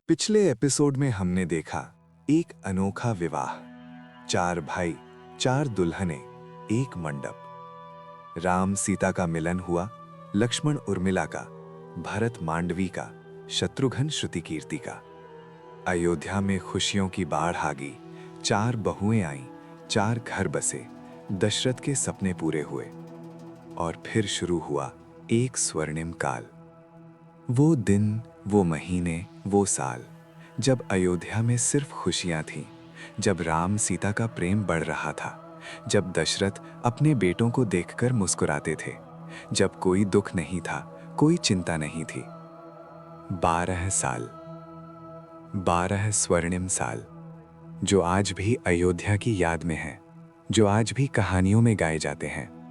पिछले एपिसोड में हमने देखा एक अनोखा विवाह, 4 भाई, 4 दुल्हनें, एक मंडप। राम सीता का मिलन हुआ, लक्ष्मण उर्मिला का, भरत मांडवी का, शत्रुघ्न श्रुति कीर्ति का। अयोध्या में खुशियों की बाढ़ आ गई, 4 बहुएं आईं, 4 घर बसे, दशरथ के सपने पूरे हुए। और फिर शुरू हुआ एक स्वर्णिम काल। वो दिन, वो महीने, वो साल, जब अयोध्या में सिर्फ खुशियां थीं, जब राम सीता का प्रेम बढ़ रहा था, जब दशरथ अपने बेटों को देखकर मुस्कुराते थे, जब कोई दुख नहीं था, कोई चिंता नहीं थी। 12 साल, 12 स्वर्णिम साल, जो आज भी अयोध्या की याद में हैं, जो आज भी कहानियों में गाए जाते हैं।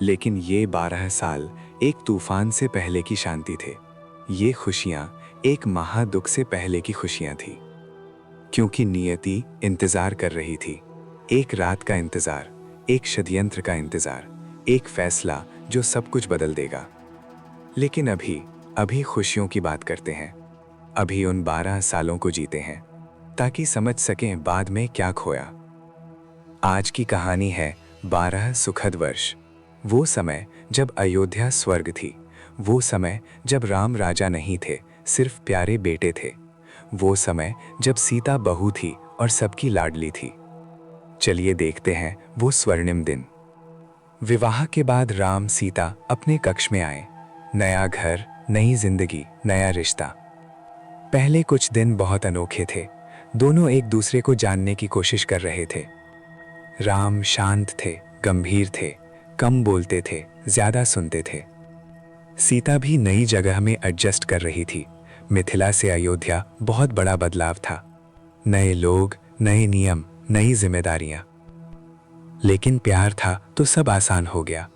लेकिन ये 12 साल एक तूफान से पहले की शांति थे। ये खुशियां एक महादुख से पहले की खुशियां थी, क्योंकि नियति इंतजार कर रही थी। एक रात का इंतजार, एक षड्यंत्र का इंतजार, एक फैसला जो सब कुछ बदल देगा। लेकिन अभी खुशियों की बात करते हैं। अभी उन 12 सालों को जीते हैं, ताकि समझ सकें बाद में क्या खोया। आज की कहानी है 12 सुखद वर्ष। वो समय जब अयोध्या स्वर्ग थी, वो समय जब राम राजा नहीं थे, सिर्फ प्यारे बेटे थे। वो समय जब सीता बहू थी और सबकी लाडली थी। चलिए देखते हैं वो स्वर्णिम दिन। विवाह के बाद राम सीता अपने कक्ष में आए। नया घर, नई जिंदगी, नया रिश्ता। पहले कुछ दिन बहुत अनोखे थे। दोनों एक दूसरे को जानने की कोशिश कर रहे थे। राम शांत थे, गंभीर थे, कम बोलते थे, ज्यादा सुनते थे। सीता भी नई जगह में एडजस्ट कर रही थी। मिथिला से अयोध्या बहुत बड़ा बदलाव था। नए लोग, नए नियम, नई जिम्मेदारियां। लेकिन प्यार था तो सब आसान हो गया।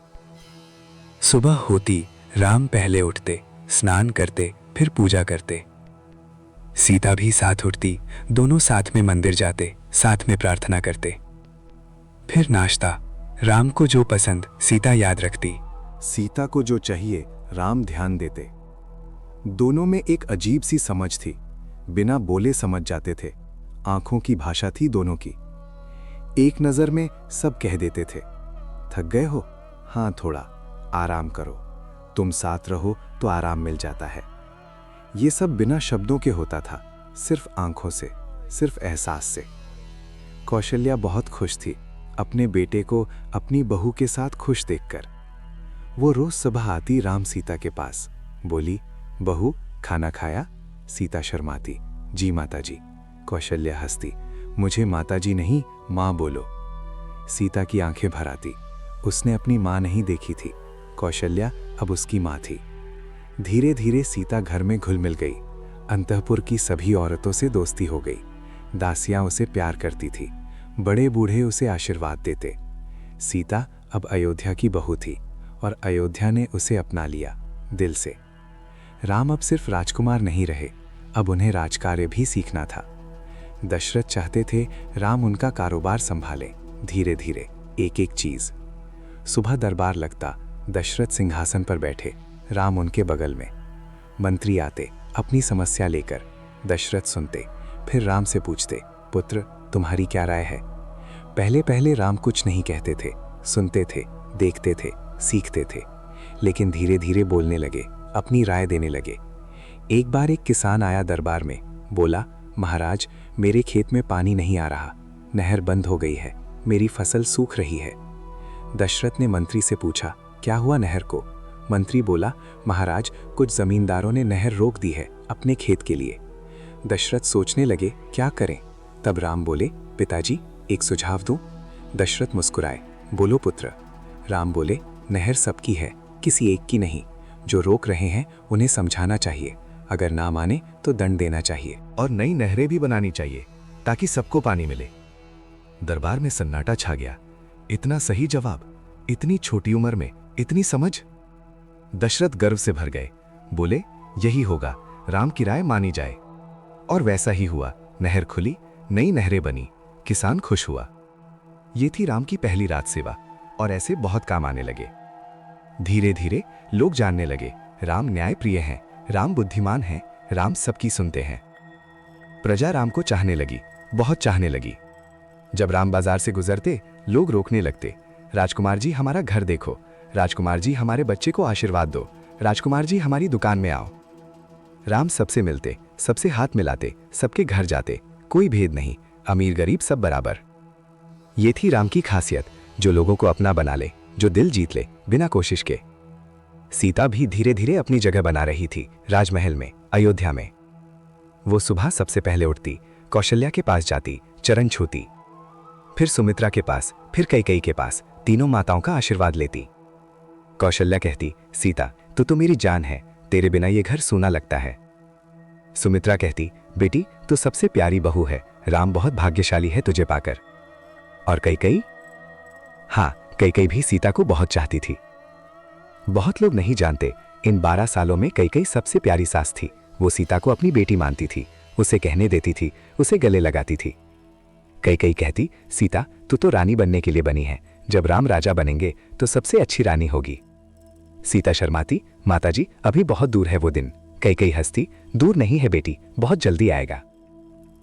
सुबह होती राम पहले उठते, स्नान करते, फिर पूजा करते। सीता भी साथ उठती, दोनों साथ में मंदिर जाते, साथ में प्रार्थना करते। फिर नाश्ता, राम को जो पसंद सीता याद रखती। सीता को जो चाहिए राम ध्यान देते। दोनों में एक अजीब सी समझ थी, बिना बोले समझ जाते थे। आंखों की भाषा थी दोनों की। एक नजर में सब कह देते थे, थक गए हो? हाँ थोड़ा, आराम करो। तुम साथ रहो तो आराम मिल जाता है। ये सब बिना शब्दों के होता था, सिर्फ आंखों से, सिर्फ एहसास से। कौशल्या बहुत खुश थी अपने बेटे को अपनी बहू के साथ खुश देखकर। वो रोज सुबह आती राम सीता के पास, बोली, बहू खाना खाया? सीता शर्माती, जी माताजी। कौशल्या हंसती, मुझे माताजी नहीं माँ बोलो। सीता की आंखें भर आती, उसने अपनी माँ नहीं देखी थी। कौशल्या अब उसकी माँ थी। धीरे धीरे सीता घर में घुल मिल गई। अंतःपुर की सभी औरतों से दोस्ती हो गई। दासियां उसे प्यार करती थी, बड़े बूढ़े उसे आशीर्वाद देते। सीता अब अयोध्या की बहू थी और अयोध्या ने उसे अपना लिया दिल से। राम अब सिर्फ राजकुमार नहीं रहे, अब उन्हें राजकार्य भी सीखना था। दशरथ चाहते थे राम उनका कारोबार संभाले, धीरे धीरे एक एक चीज। सुबह दरबार लगता, दशरथ सिंहासन पर बैठे, राम उनके बगल में। मंत्री आते अपनी समस्या लेकर, दशरथ सुनते, फिर राम से पूछते, पुत्र तुम्हारी क्या राय है? पहले पहले राम कुछ नहीं कहते थे, सुनते थे, देखते थे, सीखते थे। लेकिन धीरे धीरे बोलने लगे, अपनी राय देने लगे। एक बार एक किसान आया दरबार में, बोला, महाराज मेरे खेत में पानी नहीं आ रहा, नहर बंद हो गई है, मेरी फसल सूख रही है। दशरथ ने मंत्री से पूछा, क्या हुआ नहर को? मंत्री बोला, महाराज कुछ जमींदारों ने नहर रोक दी है अपने खेत के लिए। दशरथ सोचने लगे क्या करें। तब राम बोले, पिताजी एक सुझाव दूं? दशरथ मुस्कुराए, बोलो पुत्र। राम बोले, नहर सबकी है, किसी एक की नहीं। जो रोक रहे हैं उन्हें समझाना चाहिए, अगर ना माने तो दंड देना चाहिए। और नई नहरें भी बनानी चाहिए ताकि सबको पानी मिले। दरबार में सन्नाटा छा गया। इतना सही जवाब, इतनी छोटी उम्र में इतनी समझ। दशरथ गर्व से भर गए, बोले, यही होगा, राम की राय मानी जाए। और वैसा ही हुआ। नहर खुली, नई नहरें बनी, किसान खुश हुआ। ये थी राम की पहली राज सेवा, और ऐसे बहुत काम आने लगे। धीरे धीरे लोग जानने लगे, राम न्याय प्रिय हैं, राम बुद्धिमान हैं, राम सबकी सुनते हैं। प्रजा राम को चाहने लगी, बहुत चाहने लगी। जब राम बाजार से गुजरते, लोग रोकने लगते। राजकुमार जी हमारा घर देखो, राजकुमार जी हमारे बच्चे को आशीर्वाद दो, राजकुमार जी हमारी दुकान में आओ। राम सबसे मिलते, सबसे हाथ मिलाते, सबके घर जाते, कोई भेद नहीं, अमीर गरीब सब बराबर। ये थी राम की खासियत, जो लोगों को अपना बना ले, जो दिल जीत ले बिना कोशिश के। सीता भी धीरे धीरे अपनी जगह बना रही थी राजमहल में, अयोध्या में। वो सुबह सबसे पहले उठती, कौशल्या के पास जाती, चरण छूती, फिर सुमित्रा के पास, फिर कैकेयी के पास, तीनों माताओं का आशीर्वाद लेती। कौशल्या कहती, सीता तू तो मेरी जान है, तेरे बिना ये घर सूना लगता है। सुमित्रा कहती, बेटी तू सबसे प्यारी बहू है, राम बहुत भाग्यशाली है तुझे पाकर। और कैकेयी? हाँ, कैकेयी भी सीता को बहुत चाहती थी। बहुत लोग नहीं जानते, इन 12 सालों में कैकेयी सबसे प्यारी सास थी। वो सीता को अपनी बेटी मानती थी, उसे कहने देती थी, उसे गले लगाती थी। कैकेयी कहती, सीता तू तो रानी बनने के लिए बनी है, जब राम राजा बनेंगे तो सबसे अच्छी रानी होगी। सीता शर्माती, माताजी अभी बहुत दूर है वो दिन। कैकेयी हंसती, दूर नहीं है बेटी, बहुत जल्दी आएगा।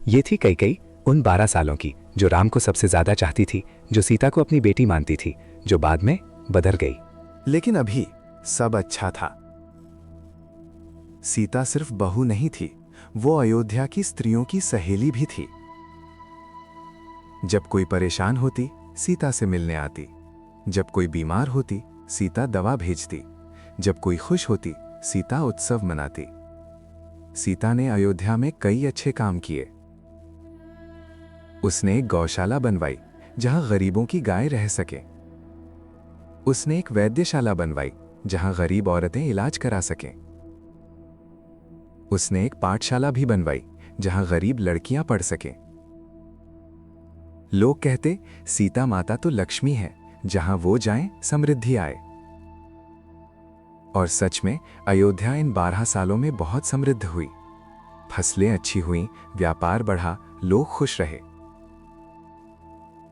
ये थी कैकेयी उन 12 सालों की, जो राम को सबसे ज्यादा चाहती थी, जो सीता को अपनी बेटी मानती थी, जो बाद में बदल गई। लेकिन अभी सब अच्छा था। सीता सिर्फ बहू नहीं थी, वो अयोध्या की स्त्रियों की सहेली भी थी। जब कोई परेशान होती, सीता से मिलने आती। जब कोई बीमार होती, सीता दवा भेजती। जब कोई खुश होती, सीता उत्सव मनाती। सीता ने अयोध्या में कई अच्छे काम किए। उसने एक गौशाला बनवाई, जहां गरीबों की गाय रह सके। उसने एक वैद्यशाला बनवाई, जहां गरीब औरतें इलाज करा सकें। उसने एक पाठशाला भी बनवाई, जहां गरीब लड़कियां पढ़ सकें। लोग कहते, सीता माता तो लक्ष्मी है, जहां वो जाएं समृद्धि आए। और सच में अयोध्या इन 12 सालों में बहुत समृद्ध हुई। फसलें अच्छी हुईं, व्यापार बढ़ा, लोग खुश रहे।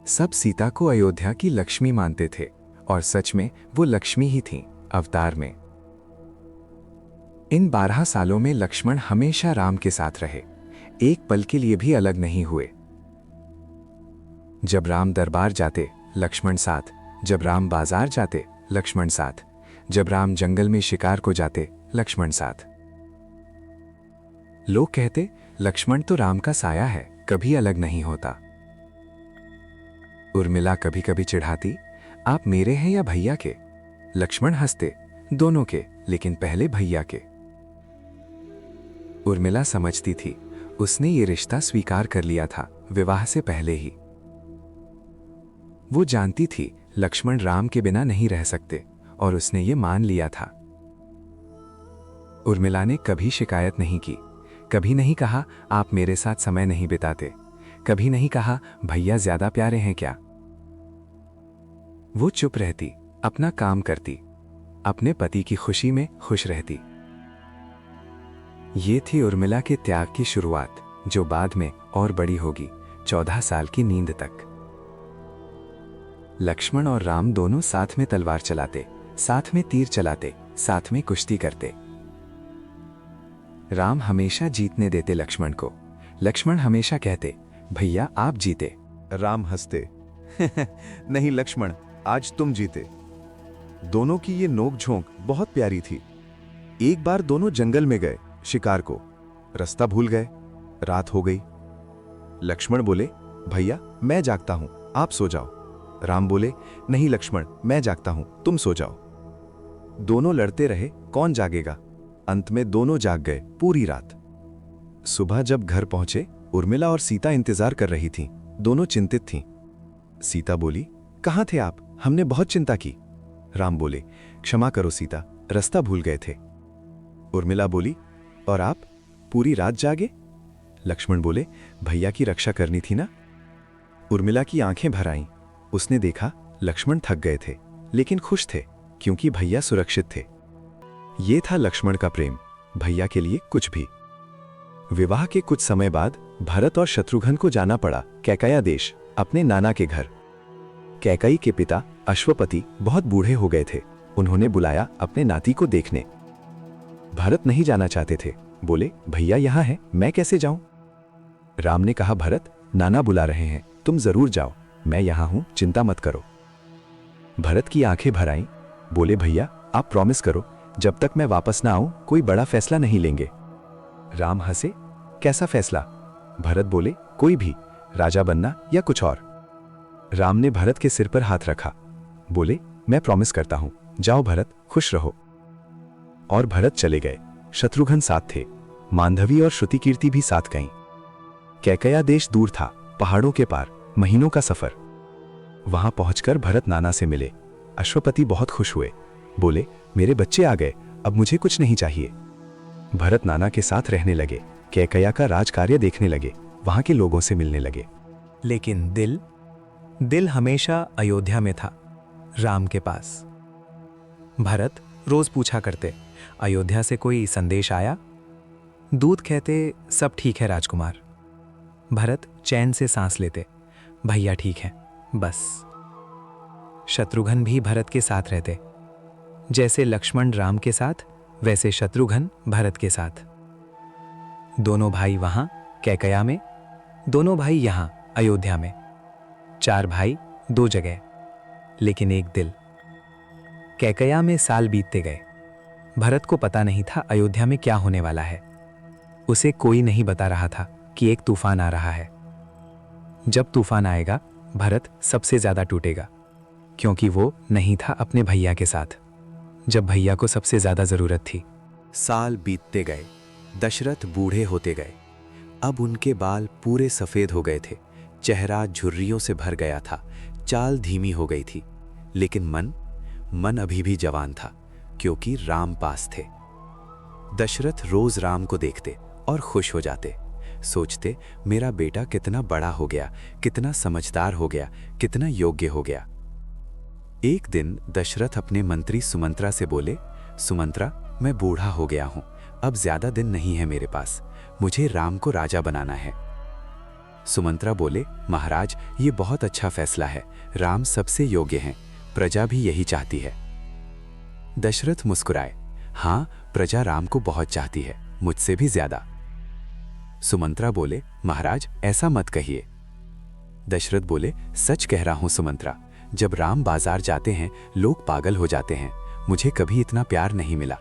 सब सीता को अयोध्या की लक्ष्मी मानते थे, और सच में वो लक्ष्मी ही थीं, अवतार में। इन 12 सालों में लक्ष्मण हमेशा राम के साथ रहे, एक पल के लिए भी अलग नहीं हुए। जब राम दरबार जाते, लक्ष्मण साथ। जब राम बाजार जाते, लक्ष्मण साथ। जब राम जंगल में शिकार को जाते, लक्ष्मण साथ। लोग कहते, लक्ष्मण तो राम का साया है, कभी अलग नहीं होता। उर्मिला कभी कभी चिढ़ाती, आप मेरे हैं या भैया के? लक्ष्मण हंसते, दोनों के, लेकिन पहले भैया के। उर्मिला समझती थी, उसने ये रिश्ता स्वीकार कर लिया था विवाह से पहले ही। वो जानती थी लक्ष्मण राम के बिना नहीं रह सकते, और उसने ये मान लिया था। उर्मिला ने कभी शिकायत नहीं की, कभी नहीं कहा आप मेरे साथ समय नहीं बिताते, कभी नहीं कहा भैया ज्यादा प्यारे हैं क्या। वो चुप रहती, अपना काम करती, अपने पति की खुशी में खुश रहती। ये थी उर्मिला के त्याग की शुरुआत, जो बाद में और बड़ी होगी, 14 साल की नींद तक। लक्ष्मण और राम दोनों साथ में तलवार चलाते, साथ में तीर चलाते, साथ में कुश्ती करते। राम हमेशा जीतने देते लक्ष्मण को, लक्ष्मण हमेशा कहते, भैया आप जीते। राम हंसते, नहीं लक्ष्मण, आज तुम जीते। दोनों की ये नोक-झोंक बहुत प्यारी थी। एक बार दोनों जंगल में गए शिकार को, रास्ता भूल गए, रात हो गई। लक्ष्मण बोले, भैया मैं जागता हूं, आप सो जाओ। राम बोले, नहीं लक्ष्मण, मैं जागता हूं, तुम सो जाओ। दोनों लड़ते रहे, कौन जागेगा। अंत में दोनों जाग गए पूरी रात। सुबह जब घर पहुंचे, उर्मिला और सीता इंतजार कर रही थीं। दोनों चिंतित थीं। सीता बोली, कहां थे आप, हमने बहुत चिंता की। राम बोले, क्षमा करो सीता, रास्ता भूल गए थे। उर्मिला बोली, और आप पूरी रात जागे। लक्ष्मण बोले, भैया की रक्षा करनी थी ना। उर्मिला की आंखें भर आईं। उसने देखा लक्ष्मण थक गए थे, लेकिन खुश थे, क्योंकि भैया सुरक्षित थे। ये था लक्ष्मण का प्रेम, भैया के लिए कुछ भी। विवाह के कुछ समय बाद भरत और शत्रुघ्न को जाना पड़ा कैकया देश, अपने नाना के घर। कैकेयी के पिता अश्वपति बहुत बूढ़े हो गए थे। उन्होंने बुलाया अपने नाती को देखने। भरत नहीं जाना चाहते थे, बोले, भैया यहां हैं, मैं कैसे जाऊं। राम ने कहा, भरत, नाना बुला रहे हैं, तुम जरूर जाओ, मैं यहां हूं, चिंता मत करो। भरत की आंखें भर आईं, बोले, भैया आप प्रॉमिस करो, जब तक मैं वापस ना आऊं कोई बड़ा फैसला नहीं लेंगे। राम हंसे, कैसा फैसला? भरत बोले, कोई भी, राजा बनना या कुछ और। राम ने भरत के सिर पर हाथ रखा, बोले, मैं प्रॉमिस करता हूं, जाओ भरत, खुश रहो। और भरत चले गए। शत्रुघ्न साथ थे, मांधवी और श्रुति कीर्ति भी साथ गईं। कैकया देश दूर था, पहाड़ों के पार, महीनों का सफर। वहां पहुंचकर भरत नाना से मिले। अश्वपति बहुत खुश हुए, बोले, मेरे बच्चे आ गए, अब मुझे कुछ नहीं चाहिए। भरत नाना के साथ रहने लगे, कैकया का राजकार्य देखने लगे, वहां के लोगों से मिलने लगे। लेकिन दिल हमेशा अयोध्या में था, राम के पास। भरत रोज पूछा करते, अयोध्या से कोई संदेश आया? दूत कहते, सब ठीक है राजकुमार। भरत चैन से सांस लेते, भैया ठीक है, बस। शत्रुघ्न भी भरत के साथ रहते, जैसे लक्ष्मण राम के साथ, वैसे शत्रुघ्न भरत के साथ। दोनों भाई वहां कैकया में, दोनों भाई यहां अयोध्या में। 4 भाई 2 जगह, लेकिन एक दिल। कैकया में साल बीतते गए। भरत को पता नहीं था अयोध्या में क्या होने वाला है। उसे कोई नहीं बता रहा था कि एक तूफान आ रहा है। जब तूफान आएगा, भरत सबसे ज्यादा टूटेगा, क्योंकि वो नहीं था अपने भैया के साथ, जब भैया को सबसे ज्यादा जरूरत थी। साल बीतते गए, दशरथ बूढ़े होते गए। अब उनके बाल पूरे सफेद हो गए थे, चेहरा झुर्रियों से भर गया था, चाल धीमी हो गई थी, लेकिन मन अभी भी जवान था, क्योंकि राम पास थे। दशरथ रोज राम को देखते और खुश हो जाते, सोचते, मेरा बेटा कितना बड़ा हो गया, कितना समझदार हो गया, कितना योग्य हो गया। एक दिन दशरथ अपने मंत्री सुमंत्रा से बोले, सुमंत्रा, मैं बूढ़ा हो गया हूं, अब ज्यादा दिन नहीं है मेरे पास, मुझे राम को राजा बनाना है। सुमंत्रा बोले, महाराज, ये बहुत अच्छा फैसला है, राम सबसे योग्य हैं, प्रजा भी यही चाहती है। दशरथ मुस्कुराए, हां, प्रजा राम को बहुत चाहती है, मुझसे भी ज्यादा। सुमंत्रा बोले, महाराज ऐसा मत कहिए। दशरथ बोले, सच कह रहा हूं सुमंत्रा, जब राम बाजार जाते हैं लोग पागल हो जाते हैं, मुझे कभी इतना प्यार नहीं मिला।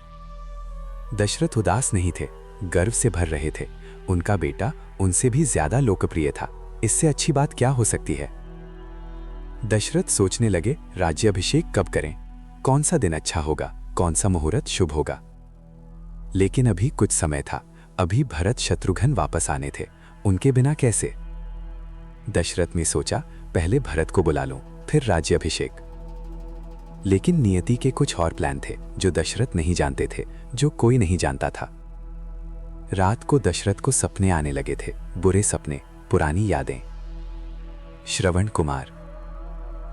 दशरथ उदास नहीं थे, गर्व से भर रहे थे, उनका बेटा उनसे भी ज्यादा लोकप्रिय था, इससे अच्छी बात क्या हो सकती है। दशरथ सोचने लगे, राज्याभिषेक कब करें, कौन सा दिन अच्छा होगा, कौन सा मुहूर्त शुभ होगा। लेकिन अभी कुछ समय था, अभी भरत शत्रुघ्न वापस आने थे, उनके बिना कैसे। दशरथ ने सोचा, पहले भरत को बुला लूं, फिर राज्याभिषेक। लेकिन नियति के कुछ और प्लान थे जो दशरथ नहीं जानते थे, जो कोई नहीं जानता था। रात को दशरथ को सपने आने लगे थे, बुरे सपने, पुरानी यादें। श्रवण कुमार।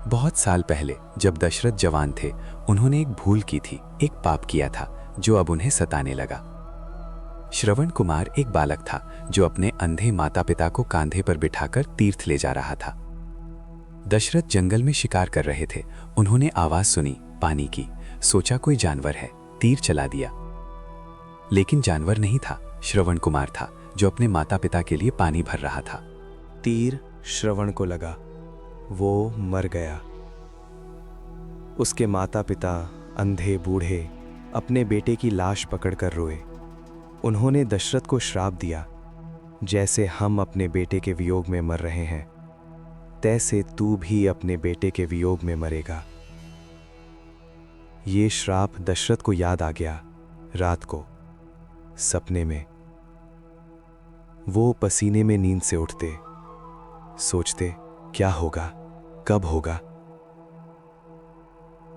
बहुत साल पहले जब दशरथ जवान थे, उन्होंने एक भूल की थी, एक पाप किया था जो अब उन्हें सताने लगा। श्रवण कुमार एक बालक था जो अपने अंधे माता पिता को कांधे पर बिठाकर तीर्थ ले जा रहा था। दशरथ जंगल में शिकार कर रहे थे, उन्होंने आवाज सुनी, पानी की, सोचा कोई जानवर है, तीर चला दिया। लेकिन जानवर नहीं था, श्रवण कुमार था जो अपने माता पिता के लिए पानी भर रहा था। तीर श्रवण को लगा, वो मर गया। उसके माता पिता अंधे बूढ़े अपने बेटे की लाश पकड़कर रोए। उन्होंने दशरथ को श्राप दिया, जैसे हम अपने बेटे के वियोग में मर रहे हैं, तैसे तू भी अपने बेटे के वियोग में मरेगा। ये श्राप दशरथ को याद आ गया। रात को सपने में वो पसीने में नींद से उठते, सोचते क्या होगा, कब होगा।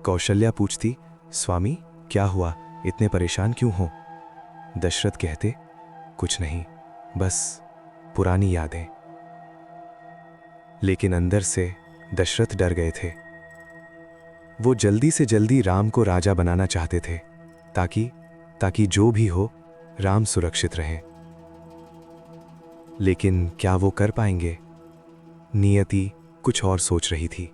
कौशल्या पूछती, स्वामी क्या हुआ, इतने परेशान क्यों हो। दशरथ कहते, कुछ नहीं, बस पुरानी यादें। लेकिन अंदर से दशरथ डर गए थे। वो जल्दी से जल्दी राम को राजा बनाना चाहते थे, ताकि जो भी हो राम सुरक्षित रहे। लेकिन क्या वो कर पाएंगे? नियति कुछ और सोच रही थी।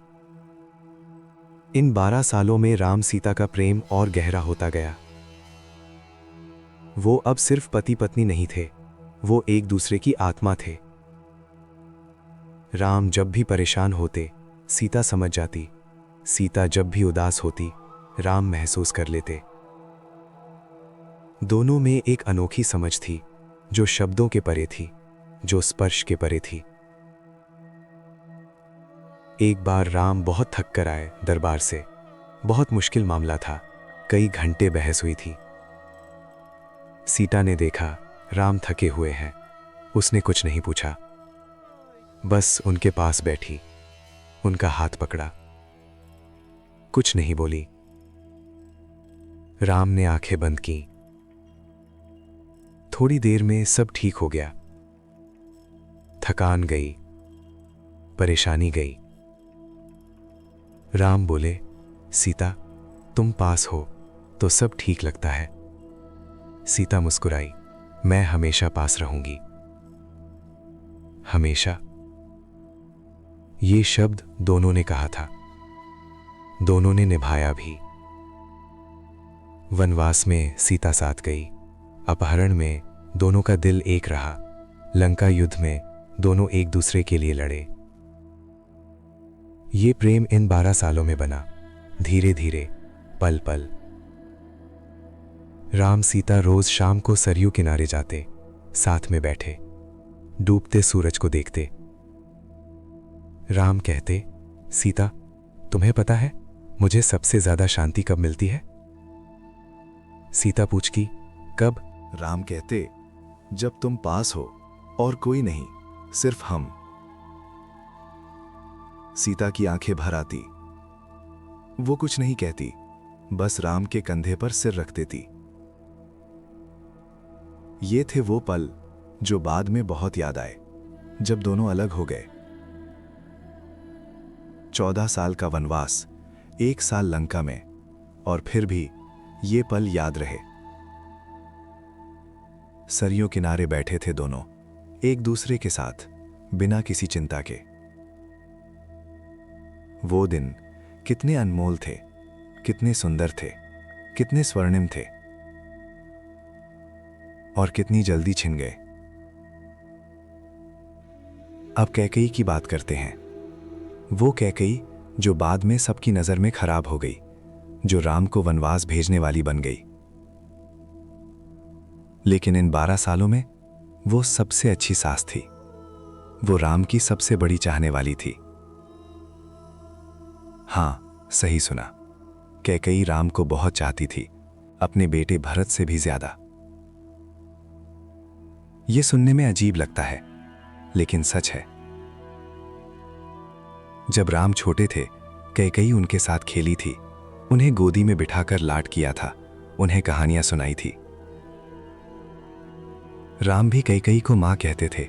इन 12 सालों में राम सीता का प्रेम और गहरा होता गया। वो अब सिर्फ पति पत्नी नहीं थे, वो एक दूसरे की आत्मा थे। राम जब भी परेशान होते सीता समझ जाती, सीता जब भी उदास होती राम महसूस कर लेते। दोनों में एक अनोखी समझ थी जो शब्दों के परे थी, जो स्पर्श के परे थी। एक बार राम बहुत थक कर आए दरबार से। बहुत मुश्किल मामला था, कई घंटे बहस हुई थी। सीता ने देखा राम थके हुए हैं, उसने कुछ नहीं पूछा, बस उनके पास बैठी, उनका हाथ पकड़ा, कुछ नहीं बोली। राम ने आंखें बंद की। थोड़ी देर में सब ठीक हो गया। थकान गई, परेशानी गई। राम बोले, सीता तुम पास हो तो सब ठीक लगता है। सीता मुस्कुराई, मैं हमेशा पास रहूंगी। हमेशा, ये शब्द दोनों ने कहा था, दोनों ने निभाया भी। वनवास में सीता साथ गई, अपहरण में दोनों का दिल एक रहा, लंका युद्ध में दोनों एक दूसरे के लिए लड़े। ये प्रेम इन 12 सालों में बना, धीरे धीरे, पल पल। राम सीता रोज शाम को सरयू किनारे जाते, साथ में बैठे, डूबते सूरज को देखते। राम कहते, सीता तुम्हें पता है मुझे सबसे ज्यादा शांति कब मिलती है? सीता पूछती, कब? राम कहते, जब तुम पास हो और कोई नहीं, सिर्फ हम। सीता की आंखें भर आती। वो कुछ नहीं कहती, बस राम के कंधे पर सिर रख देती। ये थे वो पल जो बाद में बहुत याद आए, जब दोनों अलग हो गए। 14 साल का वनवास, 1 साल लंका में, और फिर भी ये पल याद रहे। सरयू किनारे बैठे थे दोनों, एक दूसरे के साथ, बिना किसी चिंता के। वो दिन कितने अनमोल थे, कितने सुंदर थे, कितने स्वर्णिम थे, और कितनी जल्दी छिन गए। अब कैकेयी की बात करते हैं। वो कैकेयी जो बाद में सबकी नजर में खराब हो गई, जो राम को वनवास भेजने वाली बन गई। लेकिन इन 12 सालों में वो सबसे अच्छी सास थी। वो राम की सबसे बड़ी चाहने वाली थी। हां, सही सुना, कैकेयी राम को बहुत चाहती थी, अपने बेटे भरत से भी ज्यादा। यह सुनने में अजीब लगता है, लेकिन सच है। जब राम छोटे थे, कैकेयी उनके साथ खेली थी, उन्हें गोदी में बिठाकर लाड किया था, उन्हें कहानियां सुनाई थी। राम भी कैकेयी को मां कहते थे,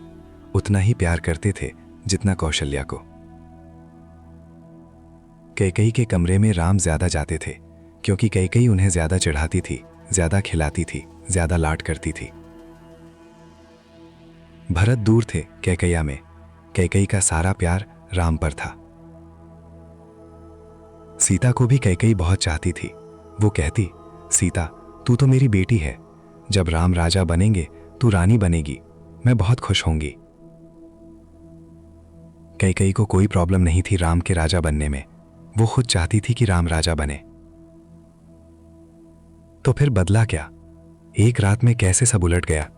उतना ही प्यार करते थे जितना कौशल्या को। कैकेयी के कमरे में राम ज्यादा जाते थे, क्योंकि कैकेयी उन्हें ज्यादा चढ़ाती थी, ज्यादा खिलाती थी, ज्यादा लाड करती थी। भरत दूर थे कैकेय्या में, कैकेयी का सारा प्यार राम पर था। सीता को भी कैकेयी बहुत चाहती थी। वो कहती, सीता तू तो मेरी बेटी है, जब राम राजा बनेंगे तू रानी बनेगी, मैं बहुत खुश होंगी। कैकेयी को कोई प्रॉब्लम नहीं थी राम के राजा बनने में, वो खुद चाहती थी कि राम राजा बने। तो फिर बदला क्या? एक रात में कैसे सब उलट गया?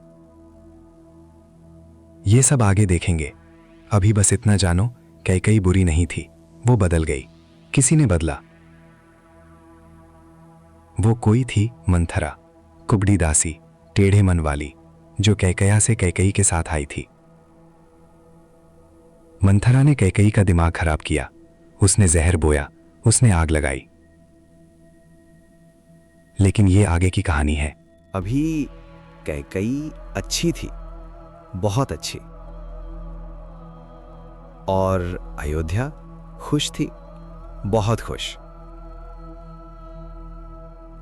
ये सब आगे देखेंगे। अभी बस इतना जानो, कैकेयी बुरी नहीं थी, वो बदल गई, किसी ने बदला। वो कोई थी मंथरा, कुबड़ी दासी, टेढ़े मन वाली, जो कैकेय्या से कैकेयी के साथ आई थी। मंथरा ने कैकेयी का दिमाग खराब किया, उसने जहर बोया, उसने आग लगाई। लेकिन ये आगे की कहानी है। अभी कैकेयी अच्छी थी, बहुत अच्छी, और अयोध्या खुश थी, बहुत खुश।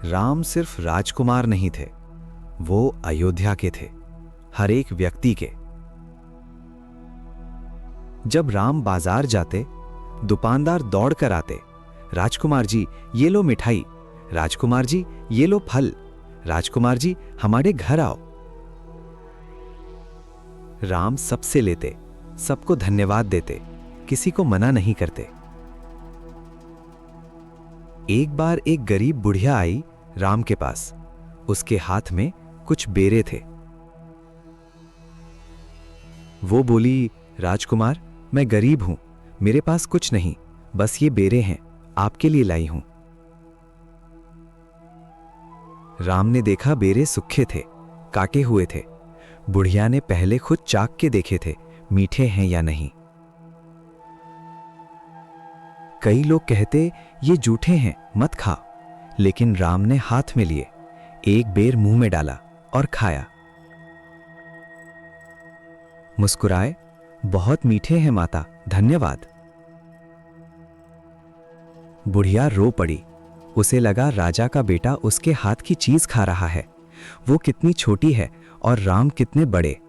राम सिर्फ राजकुमार नहीं थे, वो अयोध्या के थे, हर एक व्यक्ति के। जब राम बाजार जाते, दुकानदार दौड़ कर आते, राजकुमार जी ये लो मिठाई, राजकुमार जी ये लो फल, राजकुमार जी हमारे घर आओ। राम सबसे लेते, सबको धन्यवाद देते, किसी को मना नहीं करते। एक बार एक गरीब बुढ़िया आई राम के पास। उसके हाथ में कुछ बेरे थे। वो बोली, राजकुमार, मैं गरीब हूं, मेरे पास कुछ नहीं, बस ये बेरे हैं, आपके लिए लाई हूं। राम ने देखा बेरे सूखे थे, काटे हुए थे। बुढ़िया ने पहले खुद चाक के देखे थे, मीठे हैं या नहीं। कई लोग कहते ये जूठे हैं, मत खा, लेकिन राम ने हाथ में लिए, एक बेर मुंह में डाला और खाया। मुस्कुराए, बहुत मीठे हैं माता, धन्यवाद। बुढ़िया रो पड़ी। उसे लगा राजा का बेटा उसके हाथ की चीज खा रहा है। वो कितनी छोटी है और राम कितने बड़े।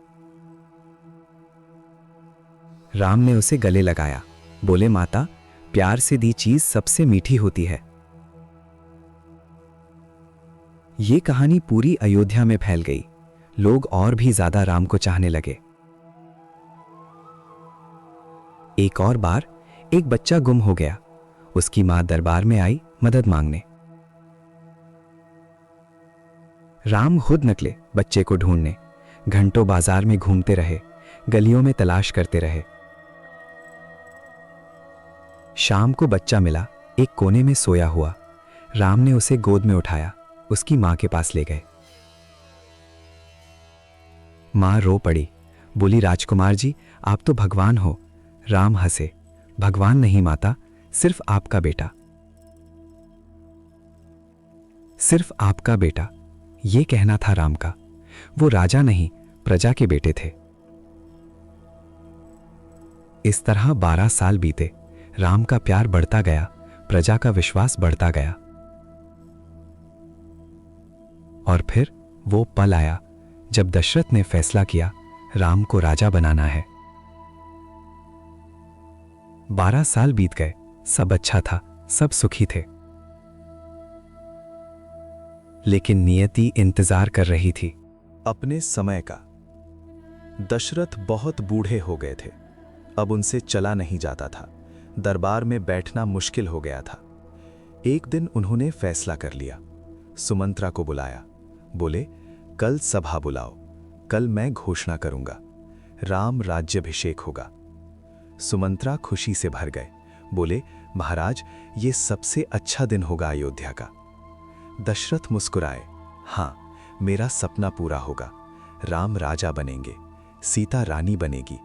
राम ने उसे गले लगाया, बोले, माता, प्यार से दी चीज सबसे मीठी होती है। ये कहानी पूरी अयोध्या में फैल गई। लोग और भी ज्यादा राम को चाहने लगे। एक और बार एक बच्चा गुम हो गया। उसकी मां दरबार में आई मदद मांगने। राम खुद निकले बच्चे को ढूंढने। घंटों बाजार में घूमते रहे, गलियों में तलाश करते रहे। शाम को बच्चा मिला, एक कोने में सोया हुआ। राम ने उसे गोद में उठाया, उसकी मां के पास ले गए। मां रो पड़ी, बोली, राजकुमार जी, आप तो भगवान हो। राम हंसे, भगवान नहीं माता, सिर्फ आपका बेटा। सिर्फ आपका बेटा, ये कहना था राम का। वो राजा नहीं, प्रजा के बेटे थे। इस तरह 12 साल बीते। राम का प्यार बढ़ता गया, प्रजा का विश्वास बढ़ता गया। और फिर वो पल आया जब दशरथ ने फैसला किया, राम को राजा बनाना है। 12 साल बीत गए, सब अच्छा था, सब सुखी थे। लेकिन नियति इंतजार कर रही थी। अपने समय का। दशरथ बहुत बूढ़े हो गए थे। अब उनसे चला नहीं जाता था। दरबार में बैठना मुश्किल हो गया था। एक दिन उन्होंने फैसला कर लिया। सुमंत्रा को बुलाया, बोले, कल सभा बुलाओ, कल मैं घोषणा करूंगा, राम राज्याभिषेक होगा। सुमंत्रा खुशी से भर गए, बोले, महाराज, ये सबसे अच्छा दिन होगा अयोध्या का। दशरथ मुस्कुराए, हां, मेरा सपना पूरा होगा। राम राजा बनेंगे, सीता रानी बनेगी,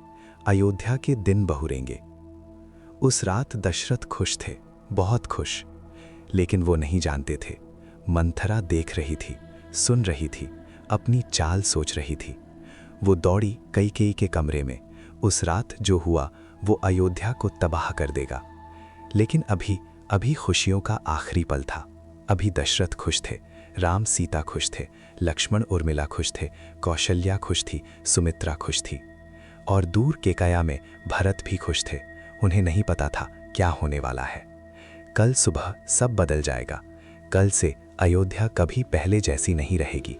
अयोध्या के दिन बहुरेंगे। उस रात दशरथ खुश थे, बहुत खुश। लेकिन वो नहीं जानते थे, मंथरा देख रही थी, सुन रही थी, अपनी चाल सोच रही थी। वो दौड़ी कैकेयी के कमरे में। उस रात जो हुआ वो अयोध्या को तबाह कर देगा। लेकिन अभी खुशियों का आखिरी पल था। अभी दशरथ खुश थे, राम सीता खुश थे, लक्ष्मण उर्मिला खुश थे, कौशल्या खुश थी, सुमित्रा खुश थी। और दूर केकया में भरत भी खुश थे। उन्हें नहीं पता था क्या होने वाला है। कल सुबह सब बदल जाएगा। कल से अयोध्या कभी पहले जैसी नहीं रहेगी।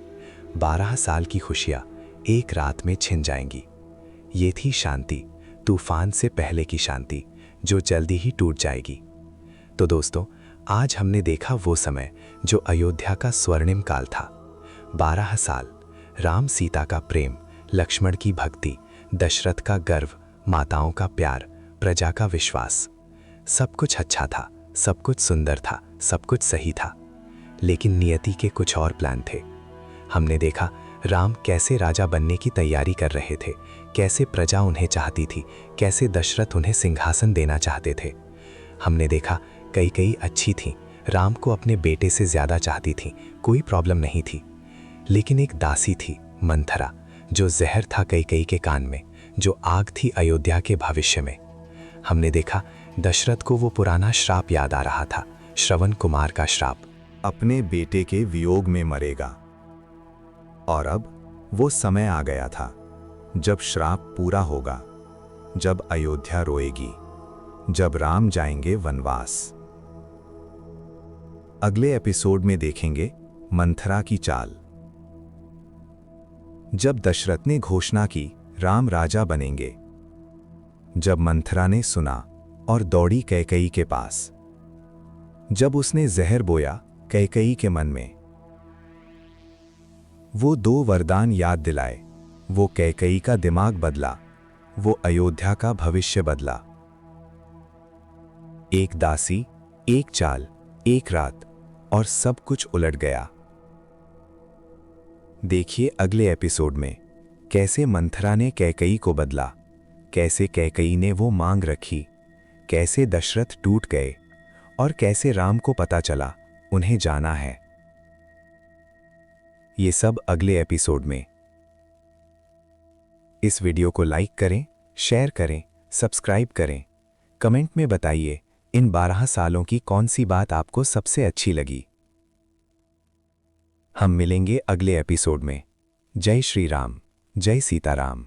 12 साल की खुशियां एक रात में छिन जाएंगी। ये थी शांति, तूफान से पहले की शांति, जो जल्दी ही टूट जाएगी। तो दोस्तों, आज हमने देखा वो समय जो अयोध्या का स्वर्णिम काल था। 12 साल, राम सीता का प्रेम, लक्ष्मण की भक्ति, दशरथ का गर्व, माताओं का प्यार, प्रजा का विश्वास। सब कुछ अच्छा था, सब कुछ सुंदर था, सब कुछ सही था। लेकिन नियति के कुछ और प्लान थे। हमने देखा राम कैसे राजा बनने की तैयारी कर रहे थे, कैसे प्रजा उन्हें चाहती थी, कैसे दशरथ उन्हें सिंहासन देना चाहते थे। हमने देखा कैकेयी अच्छी थी, राम को अपने बेटे से ज्यादा चाहती थी, कोई प्रॉब्लम नहीं थी। लेकिन एक दासी थी, मंथरा, जो जहर था कैकेयी के कान में, जो आग थी अयोध्या के भविष्य में। हमने देखा दशरथ को वो पुराना श्राप याद आ रहा था, श्रवण कुमार का श्राप, अपने बेटे के वियोग में मरेगा। और अब वो समय आ गया था जब श्राप पूरा होगा, जब अयोध्या रोएगी, जब राम जाएंगे वनवास। अगले एपिसोड में देखेंगे मंथरा की चाल। जब दशरथ ने घोषणा की राम राजा बनेंगे, जब मंथरा ने सुना और दौड़ी कैकई के पास। जब उसने जहर बोया कैकई के मन में, वो 2 वरदान याद दिलाए, वो कैकई का दिमाग बदला, वो अयोध्या का भविष्य बदला। एक दासी, एक चाल, एक रात और सब कुछ उलट गया। देखिए अगले एपिसोड में कैसे मंथरा ने कैकई को बदला, कैसे कैकई ने वो मांग रखी, कैसे दशरथ टूट गए और कैसे राम को पता चला उन्हें जाना है। ये सब अगले एपिसोड में। इस वीडियो को लाइक करें, शेयर करें, सब्सक्राइब करें। कमेंट में बताइए इन 12 सालों की कौन सी बात आपको सबसे अच्छी लगी। हम मिलेंगे अगले एपिसोड में। जय श्री राम, जय सीताराम।